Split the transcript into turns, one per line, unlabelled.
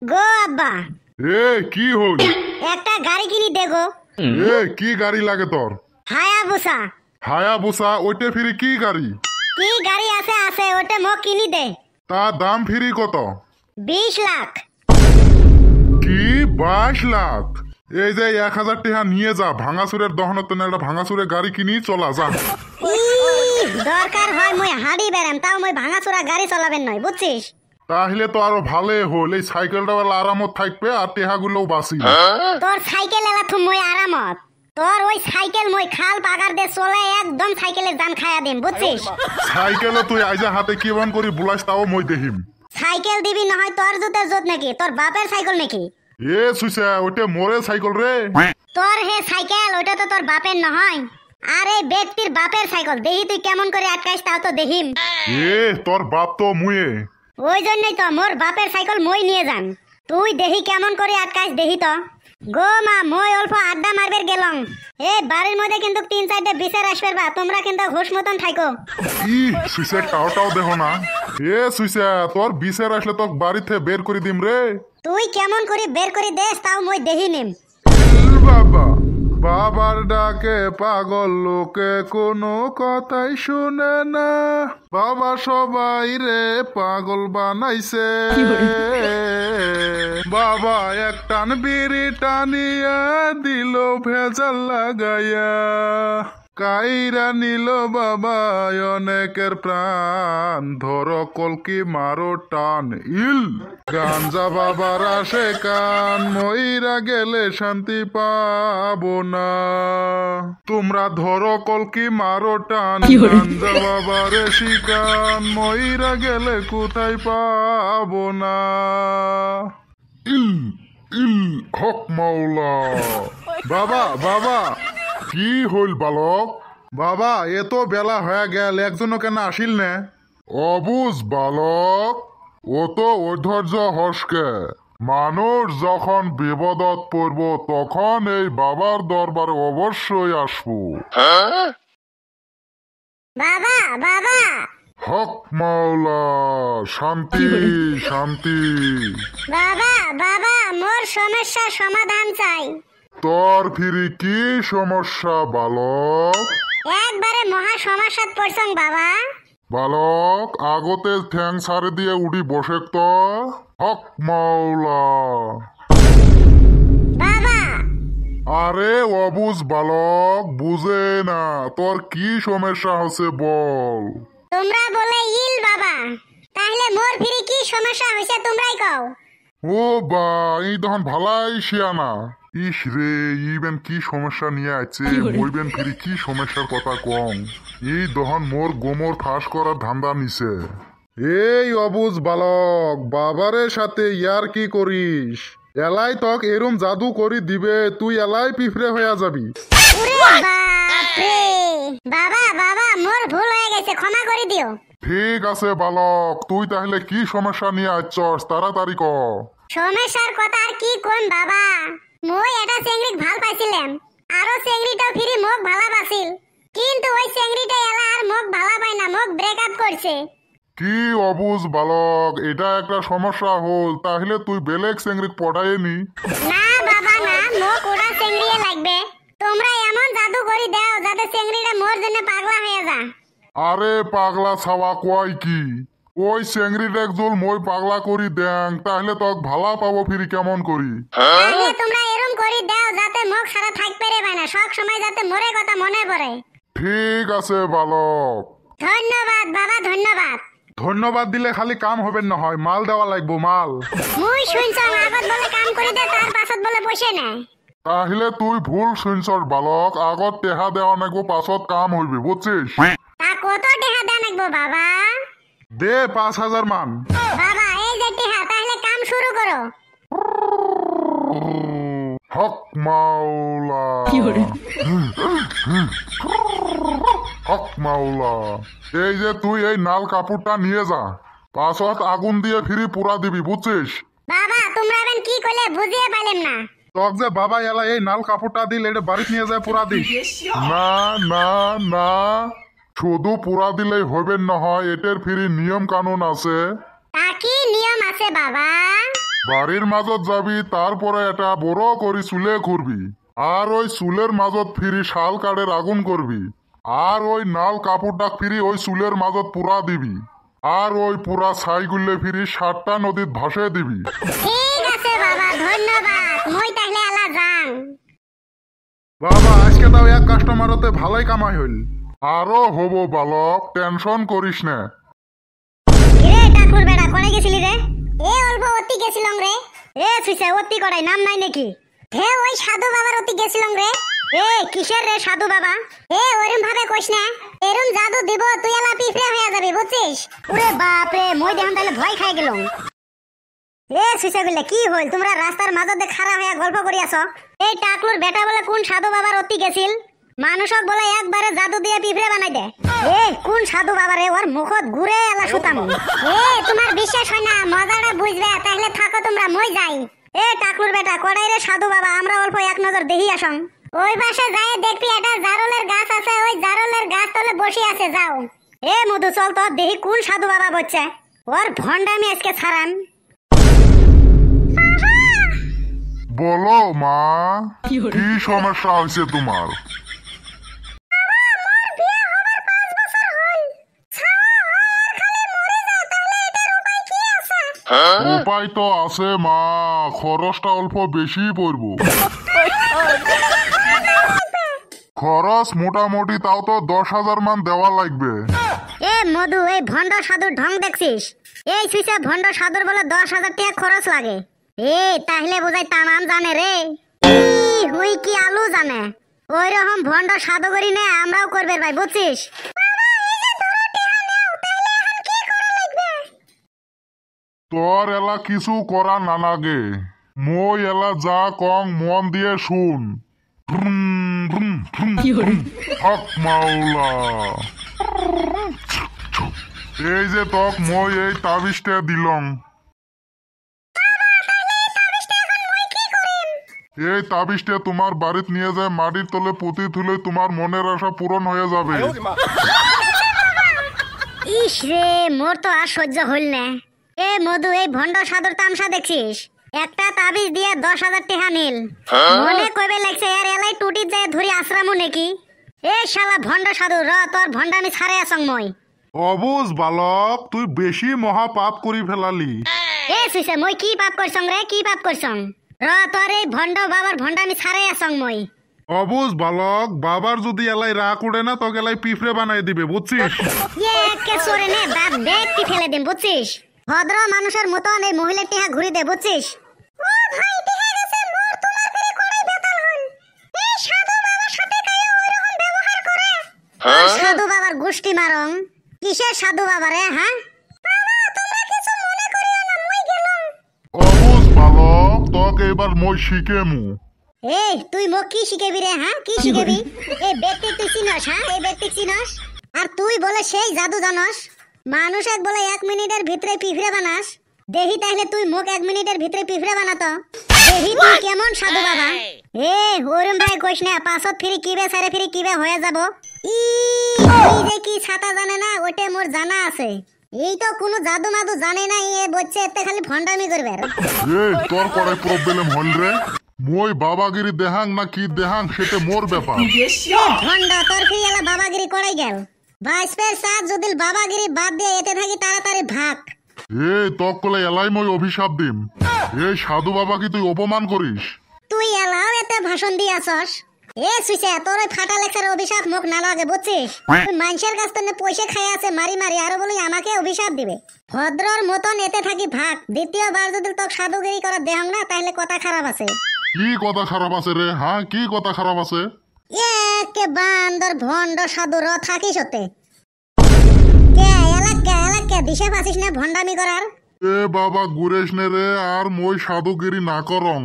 গো আব্বা,
এ কি হল?
একটা গাড়ি কিনি দে গো।
কি গাড়ি লাগে তোর?
হায়াবুসা।
হায়াবুসা? ওইটা ফিরি কি গাড়ি?
কি গাড়ি আছে আছে ওটা মোক কিনি দে।
তার দাম ফিরি কত?
20 লাখ।
কি 22 লাখ? এই যে 1000 টাকা নিয়ে যা, ভাঙাচুরের দহনত একটা ভাঙাচুরের গাড়ি কিনি চলা যা।
দরকার হয় মই হাঁড়ি বেড়াম, তাও মই ভাঙাচোরা গাড়ি চালাবেন নয়, বুঝছিস?
তাহলে তো আরো ভালোই হল, এই সাইকেলটা আরামত থাকবে আর টেহাগুলোও বাঁচি।
তোর সাইকেল এলা থুম মই আরামত। তোর ওই সাইকেল মই খাল পাগার দে চলে একদম সাইকেলের জান খায়া দিম, বুঝছিস?
সাইকেলও তুই আইজা হাতে কিবান করি বুলাস তাও মই দেখিম।
সাইকেল দিবি নহয় তোর জুতে জোত নাকি? তোর বাপের সাইকেল নাকি?
এ সুইসা, ওইটা মোরে সাইকেল রে।
তোর হে সাইকেল, ওইটা তো তোর বাপের নহয়। আর এই ব্যক্তির বাপের সাইকেল, দেখি তুই কেমন করে আটকাইস তাও তো দেখিম।
তোর বাপ তো মুয়ে।
ওই জন্যই তো মোর বাপের সাইকেল মই নিয়ে যান, তুই দেখি কেমন করে আটকাইস দেখি তো। গো মা, মই অল্প আড্ডা মারবের গেলং। এই বাড়ির মধ্যে কিন্তু 3-4টে বিচার আসবে বা, তোমরা কিন্তু ঘোষ মতন থাইকো।
সুইসা টাওটাও দেখো না। সুইসা, তোর বিচার আসলে তোর বাড়িতে বের করে দিম রে।
তুই কেমন করে বের করে দেস তাও মই দেখি নিম।
বাবা, বাবার ডাকে পাগল লোকে কোনো কথাই শুনে না। বাবা সবাই রে পাগল বানাইছে। বাবা এক টান বিড়ি টানিয়া দিল ভেজাল লাগাইয়া। কাইরা নিল বাবা অনেকের প্রাণ, ধর কলকি মারো টান ইল। গাঞ্জা বাবার আসে কান, মইরা গেলে শান্তি পাবো না। তোমরা ধরো কলকি মারো টান, গাঞ্জা বাবার শিকান, মইরা গেলে কোথায় পাবো না। ইল ইল হক মাওলা। বাবা বাবা, কি হইল বালক? বাবা, এ তো বেলা হয়ে গেল, একজনও কেন আসিল না? অবুজ বালক, ও তো ঐধর্য হর্ষকে। মানুষ যখন বিপদত পড়ব তখন এই বাবার দরবারে অবশ্যই আসবো।
বাবা বাবা।
হক মাওলা, শান্তি শান্তি।
বাবা বাবা, মোর সমস্যার সমাধান চাই।
তোর ফিরি কি সমস্যা বালক?
একবারে মহা সমস্যাত পড়ছং বাবা।
বালক, আগতে ঠ্যাং ছাড়ে দিয়ে উঠি বসে তো। হক মাওলা।
বাবা।
আরে অবুজ বালক, বুঝে না তোর কি সমস্যা হচ্ছে বল।
তোমরা বলে ইল বাবা, তাহলে মোর ফিরি কি সমস্যা হইছে তোমরাই কও।
ও বা, এই তখন ভালাই শিয়ানা। ইস রে, ইবেন কি সমস্যা নিয়ে আছে, মইবেন ফিরি কি সমস্যার কথা কম। এই দহন মোর গোমর ফাঁস করার ধান্দা নিছে। এই অবুজ বালক, বাবারের সাথে ইয়ার কি করিস? এলাই তক এরম জাদু করি দিবে, তুই এলাই পিঁপড়ে হইয়া যাবি।
ওরে বাপরে। বাবা বাবা, মোর ভুল হয়ে গেছে, ক্ষমা করে দিও।
ঠিক আছে বালক, তুই তাহলে কি সমস্যা নিয়ে আসছস তাড়াতাড়ি ক।
সমস্যার কথা আর কি কোন বাবা, মই এটা চেংড়িক ভাল পাইছিলাম, আরো চেংড়িটাও ফিরি মোক ভালা পাছিল, কিন্তু ওই চেংড়িটা এলা আর মোক ভালা পায় না, মোক ব্রেকআপ করছে।
কি অবুজ বালক, এটা একটা সমস্যা হল, তাহলে তুই বেলেগ চেংড়িক পটাই নি।
না বাবা না, মোক ওরা চেংড়িয়ে লাগবে। তোমরা এমন জাদু করি দাও যাতে চেংড়িটা মোর জন্য পাগলা হয়ে যা।
আরে পাগলা ছাওয়া কয় কি, ওই চেংড়ির একজল মই পাগলা করি দেং, তাহলে তক ভালা পাবো ফিরি কেমন করি।
তাহলে তোমরা এরম করি দাও যাতে মোক সারা থাকতে রে না, সব সময় যাতে মোরে কথা মনে পড়ে।
ঠিক আছে বালক।
ধন্যবাদ বাবা, ধন্যবাদ।
ধন্যবাদ দিলে খালি কাম হবে না, হয় মাল দেওয়া লাগবো মাল।
মুই শুনছাম আগত বলে কাম করে দে, তার পাছত বলে বসে না।
তাহলে তুই ভুল শুনছস বালক, আগত টেহা দেওয়া নাগবো, পাছত কাম হইবে, বুঝছিস?
তা কত টেহা দেন লাগবো বাবা?
দে 5000 মান।
বাবা এই যে টেহা, তাহলে কাম শুরু করো।
হক মাওলা। হক মাওলা। এই যে তুই এই নাল কাপড়টা নিয়ে যা, পাছত আগুন দিয়ে ফিরি পুরা দিবি, বুঝছিস?
বাবা তোমরা এখন কি কইলে বুঝিয়ে পাইলাম না।
তক যে বাবা এলা এই নাল কাপড়টা দিল, এটা বাড়িতে নিয়ে যায় পুরা দিস। না না না, শুধু পুরা দিলেই হইবেন নহয়, এটার ফিরি নিয়ম কানুন আছে।
তা কি নিয়ম আছে বাবা?
বাড়ির মাজত যাবি, তারপরে এটা বড় করি চুলে করবি, আর ওই চুলের মাজত ফিরি শাল কাঠের আগুন করবি, আর ওই নাল কাপড় ফিরি ওই চুলের মাজত পুরা দিবি, আর ওই পুরা ছাই গুললে ফিরি 7টা নদীত ভাসে দিবি।
ঠিক আছে বাবা, ধন্যবাদ। মই তাহলে আলা যাং।
বাবা আজকে তাও এক কাস্টমারতে ভালোই কামাই হইল। আরো হব বালক, টেনশন করিস না।
কিরে ঠাকুর বেড়া, কোনে গেছিলি রে? এ অল্প অতি গেছিলাম রে। এ সুইসা, অতি করাই নাম নাই নাকি? হে ওই সাধু বাবার অতি গেছিলাম রে। এ কিসের রে সাধু বাবা? এ ওরম ভাবে কইস না, এরম জাদু দিব তুই এলা পিফড়ে হয়ে যাবি, বুঝছিস? ওরে বাপ রে, মই দেখুন তাহলে ভয় খাই গেলাম। এ সুইসা গুলা কি হইল? তোমরা রাস্তার মাঝে খাড়া হয়ে গল্প করি আছো। এই টাকলুর বেটা বলে কোন সাধু বাবার অতি গেছিল? মানুষক বলে একবারে জাদু দিয়ে পিফড়ে বানাই দে। এ কোন সাধু বাবা রে? ওর মুখত ঘুরে এলা সুতাম। এ তোমার বিশ্বাস হয় না, মজাটা বুঝবে, তাহলে থাকো তোমরা, মই যাই। এ টাকলুর বেটা, কড়াই রে সাধু বাবা, আমরা অল্প এক নজর দেখি আসং। ওই পাশে যাই দেখবি একটা জারলের গাছ আছে, ওই জারলের গাছ তলে বসে আছে, যাও। এ মধু চল তো দেখি কোন সাধু বাবা বলছে। ওর ভন্ডামি আজকে ছাড়ান।
বলো মা, কি সমস্যা হয়েছে তোমার? উপায় তো আছে মা, খরচটা অল্প বেশি পড়ব। খরচ মোটামুটি তাও তো 10,000 মান দেওয়া লাগবে।
এ মধু, এই ভন্ড সাধুর ঢং দেখছিস? এই সুইসা ভন্ড সাধুর বলে 10,000 টাকা খরচ লাগে। এ তাহলে বোঝাই তামাম জানে রে। হুই কি আলু জানে? ওই রকম ভন্ড সাধু করি নে আমরাও করবে ভাই, বুঝছিস?
তোর এলা কিছু করা না লাগে, মই এলা যা কং মন দিয়ে শুন। হক মাওলা, এই যে তক মই এই তাবিজটা দিলং, এই তাবিজটা তোমার বাড়িতে নিয়ে যায় মাটির তলে পুঁতি তুলে তোমার মনের আশা পূরণ হয়ে যাবে।
ইস রে, মোর তো আর সহ্য হইল না। এ মধু, এই ভন্ড সাধুর তামসা দেখছিস? একটা তাবিজ দিয়ে 10,000 টাকা নিল। মনে কইবে লাগছে আর এলাই টুটিত যায় ধরি আশ্রামু নাকি? এ শালা ভন্ড সাধু, র তোর ভন্ডামি ছাড়ে আসং মই।
অবুজ বালক, তুই বেশি মহা পাপ করি ফেলালি।
এ সুইসা, মই কি পাপ করছং রে? কি পাপ করছং? র তোর এই ভন্ড বাবার ভন্ডামি ছাড়ে আসং মই।
অবুজ বালক, বাবার যদি এলাই রাগ উড়ে না তোকে এলাই পিঁপড়ে বানাই দিবে, বুঝছিস?
কে সরে নে বাপ, দেখতে ফেলে দিম, বুঝছিস? ভদ্র মানুষের মতন এই মহিলার টিহা ঘুরি দে, বুঝছিস? ও ভাই, টিহা গেছে মোর, তোমার ফিরে কড়াই বেতাল হল। এই সাধু বাবার সাথে কাইয়া ওইরকম ব্যবহার করে। সাধু বাবার গুষ্টি মারং। কিসের সাধু বাবা রে? হ্যাঁ বাবা, তোমরা কিছু মনে করিও না, মই গেলাম।
অবুজ বালক, তোকে এবার মই শিখেমু।
এই তুই মোক কি শিখাবি রে? হ্যাঁ কি শিখাবি? এই ব্যক্তি তুই চিনস? হ্যাঁ এই ব্যক্তি চিনস? আর তুই বলে সেই জাদু জানস? মানুষের বলে 1 মিনিটের ভিতরে পিঁপড়ে বানাস। দেখি তাহলে তুই মোক 1 মিনিটের ভিতরে পিঁপড়ে বানাতো। দেখি তুই কেমন সাধু বাবা। এ ওরম ভাই কইস না, পাছত ফিরি কিবে সারে ফিরি কিবে হয়ে যাব। তুই যে কি ছাতা জানে না, ওটা মোর জানা আছে। এই তো কোনো জাদু মাদু জানে না, এ বলছে এতে খালি ভন্ডামি করবে।
এই তোর করে প্রবলেম হল রে, মই বাবাগিরি দেহাং না কি দেহাং সেটা মোর ব্যাপার।
ভন্ড, তোর ফিরিয়ালা বাবাগিরি করাই গেল। বাইসপের সাথ যদি বাবাগিরি বাদ দিয়ে এতে থাকি তাড়াতাড়ি ভাগ।
এই তক কলে এলাই মই অভিশাপ দিম। এই সাধু বাবা কি তুই অপমান করিস?
তুই এলাও এতে ভাষণ দিয়াছস? এ সুইসা, তোর ওই ফাটা লেখার অভিশাপ মুখ না লাগে, বুঝছিস? তুই মানুষের কাছ থেকে পয়সা খাই আছে মারি মারি, আরো বলি আমাকে অভিশাপ দিবে। ভদ্রর মতন এতে থাকি ভাগ। দ্বিতীয়বার যদি তোকে সাধুগিরি করা দেহং না, তাহলে কথা খারাপ আছে।
কি কথা খারাপ আছে রে? হ্যাঁ কি কথা খারাপ আছে?
একে বান্দর ভন্ড সাধু র থাকিস ওতে। কে দিশে পাছিস না ভন্ডামি করার?
এ বাবা গুরেশ নে রে, আর মই সাধুগিরি না করং।